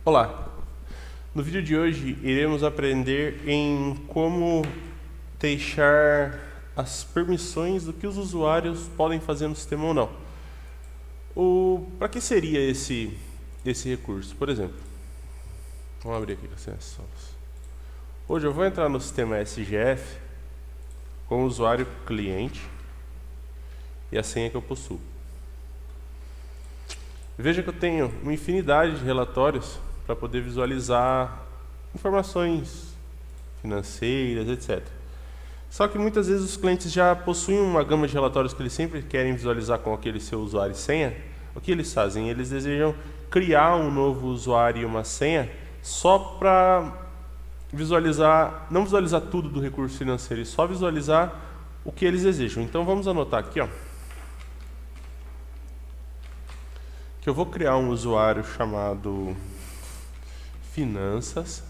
Olá! No vídeo de hoje iremos aprender em como deixar as permissões do que os usuários podem fazer no sistema ou não. Para que seria esse recurso? Por exemplo, vamos abrir aqui com as Hoje eu vou entrar no sistema SGF com o usuário cliente e a senha que eu possuo. Veja que eu tenho uma infinidade de relatórios para poder visualizar informações financeiras, etc. Só que muitas vezes os clientes já possuem uma gama de relatórios que eles sempre querem visualizar com aquele seu usuário e senha. O que eles fazem? Eles desejam criar um novo usuário e uma senha só para visualizar, não visualizar tudo do recurso financeiro, e só visualizar o que eles desejam. Então vamos anotar aqui, ó, que eu vou criar um usuário chamado Finanças,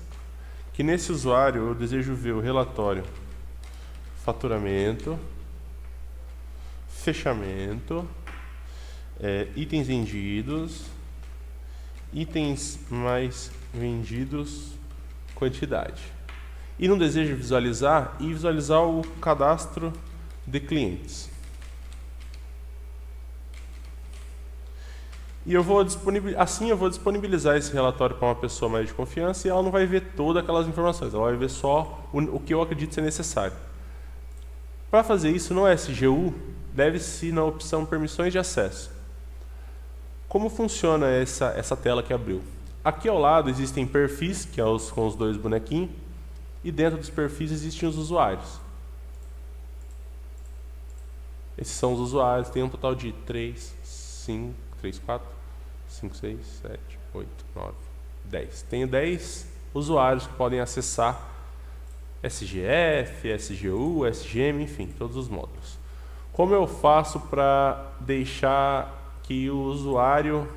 que nesse usuário eu desejo ver o relatório faturamento, fechamento, itens vendidos, itens mais vendidos, quantidade. E não desejo visualizar o cadastro de clientes. E eu vou disponibilizar esse relatório para uma pessoa mais de confiança e ela não vai ver todas aquelas informações, ela vai ver só o que eu acredito ser necessário. Para fazer isso no SGU, deve-se na opção Permissões de Acesso. Como funciona essa tela que abriu? Aqui ao lado existem perfis, que é com os dois bonequinhos, e dentro dos perfis existem os usuários. Esses são os usuários, tem um total de 3, 4, 5, 6, 7, 8, 9, 10. Tenho 10 usuários que podem acessar SGF, SGU, SGM, enfim, todos os módulos. Como eu faço para deixar que o usuário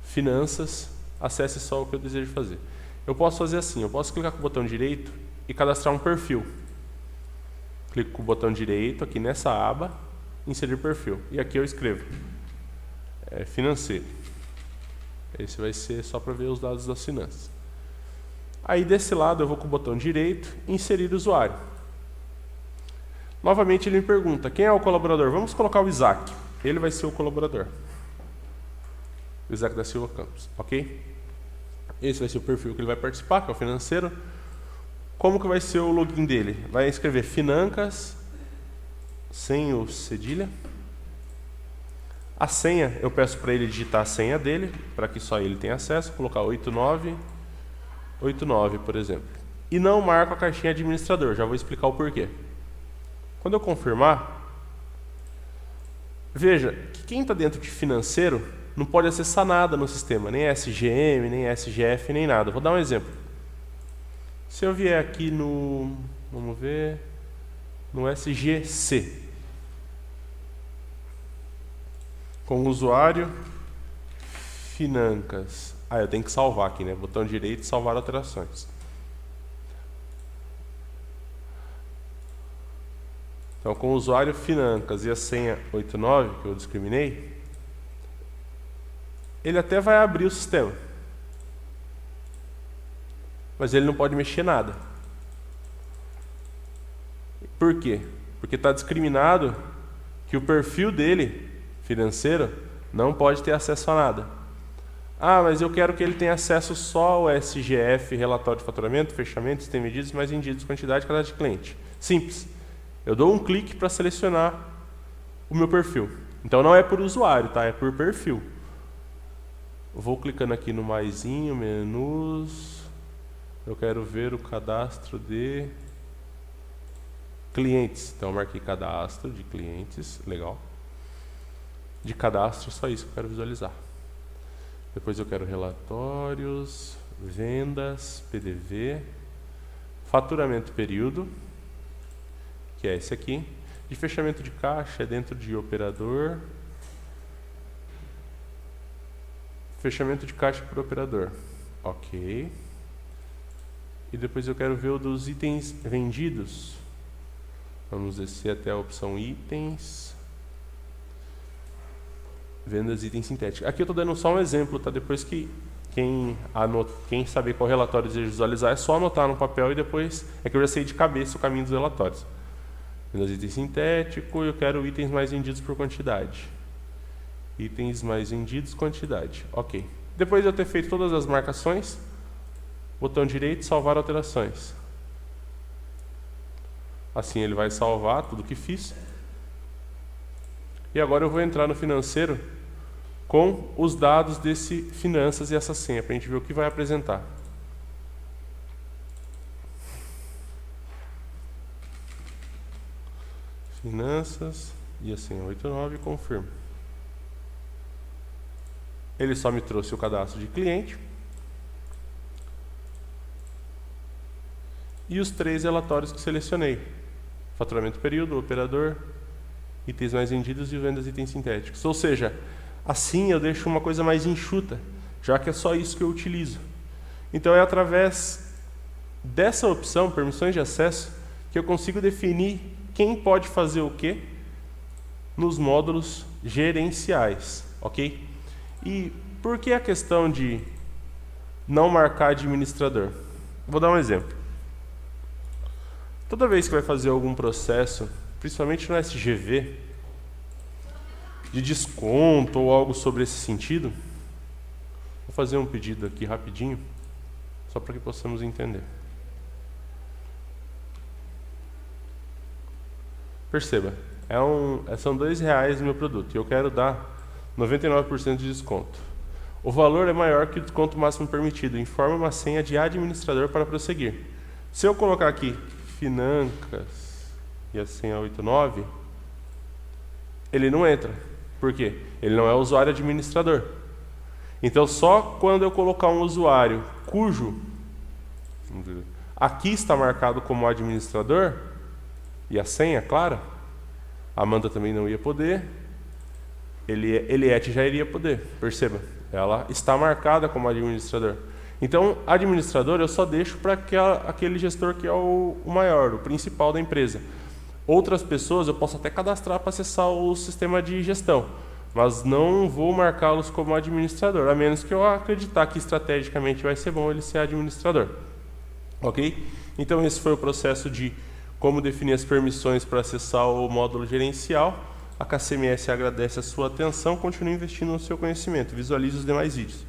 Finanças acesse só o que eu desejo fazer? Eu posso fazer assim, eu posso clicar com o botão direito e cadastrar um perfil. Clico com o botão direito aqui nessa aba, inserir perfil. E aqui eu escrevo financeiro. Esse vai ser só para ver os dados das finanças. Aí desse lado eu vou com o botão direito, inserir usuário. Novamente ele me pergunta, quem é o colaborador? Vamos colocar o Isaac. Ele vai ser o colaborador. O Isaac da Silva Campos, ok? Esse vai ser o perfil que ele vai participar, que é o financeiro. Como que vai ser o login dele? Vai escrever Financas, sem o cedilha. A senha, eu peço para ele digitar a senha dele, para que só ele tenha acesso, colocar 8989, por exemplo. E não marco a caixinha administrador, já vou explicar o porquê. Quando eu confirmar, veja que quem está dentro de financeiro não pode acessar nada no sistema, nem SGM, nem SGF, nem nada. Vou dar um exemplo. Se eu vier aqui no, vamos ver, no SGC, com o usuário Financas. Eu tenho que salvar aqui, né? Botão direito, salvar alterações. Então, com o usuário Financas e a senha 89, que eu discriminei, ele até vai abrir o sistema. Mas ele não pode mexer nada. Por quê? Porque está discriminado que o perfil dele financeiro não pode ter acesso a nada. Mas eu quero que ele tenha acesso só ao SGF, relatório de faturamento, fechamento, sistema de medidas, mais vendidos, quantidade, cadastro de cliente. Simples. Eu dou um clique para selecionar o meu perfil. Então não é por usuário, tá? É por perfil. Eu vou clicando aqui no maisinho, menus. Eu quero ver o cadastro de clientes. Então eu marquei cadastro de clientes, legal. De cadastro, só isso que eu quero visualizar. Depois eu quero relatórios, vendas, PDV, faturamento período, que é esse aqui. De fechamento de caixa é dentro de operador. Fechamento de caixa por operador. Ok. E depois eu quero ver o dos itens vendidos. Vamos descer até a opção itens. Vendas de item sintético. Aqui eu estou dando só um exemplo, tá? Depois que Quem saber qual relatório deseja visualizar é só anotar no papel e depois é que eu já sei de cabeça o caminho dos relatórios. Menos item sintético, eu quero itens mais vendidos por quantidade. Itens mais vendidos, quantidade. Ok. Depois de eu ter feito todas as marcações, botão direito, salvar alterações. Assim ele vai salvar tudo que fiz. E agora eu vou entrar no financeiro com os dados desse finanças e essa senha, para a gente ver o que vai apresentar. Finanças e a senha 89, confirmo. Ele só me trouxe o cadastro de cliente e os 3 relatórios que selecionei: faturamento período, operador, itens mais vendidos e vendas de itens sintéticos. Ou seja, assim eu deixo uma coisa mais enxuta, já que é só isso que eu utilizo. Então é através dessa opção, permissões de acesso, que eu consigo definir quem pode fazer o quê nos módulos gerenciais, ok? E por que a questão de não marcar administrador? Vou dar um exemplo. Toda vez que vai fazer algum processo, principalmente no SGV, de desconto ou algo sobre esse sentido, vou fazer um pedido aqui rapidinho, só para que possamos entender. Perceba, são R$2 no meu produto e eu quero dar 99% de desconto. O valor é maior que o desconto máximo permitido. Informa uma senha de administrador para prosseguir. Se eu colocar aqui Financas e a senha 89, ele não entra. Por quê? Ele não é usuário administrador. Então, só quando eu colocar um usuário cujo aqui está marcado como administrador, e a senha, claro, a Amanda também não ia poder, Eliette já iria poder, perceba, ela está marcada como administrador. Então, administrador eu só deixo para aquele gestor que é o maior, o principal da empresa. Outras pessoas eu posso até cadastrar para acessar o sistema de gestão, mas não vou marcá-los como administrador, a menos que eu acreditar que estrategicamente vai ser bom ele ser administrador. Ok? Então, esse foi o processo de como definir as permissões para acessar o módulo gerencial. A KCMS agradece a sua atenção, continue investindo no seu conhecimento, visualize os demais vídeos.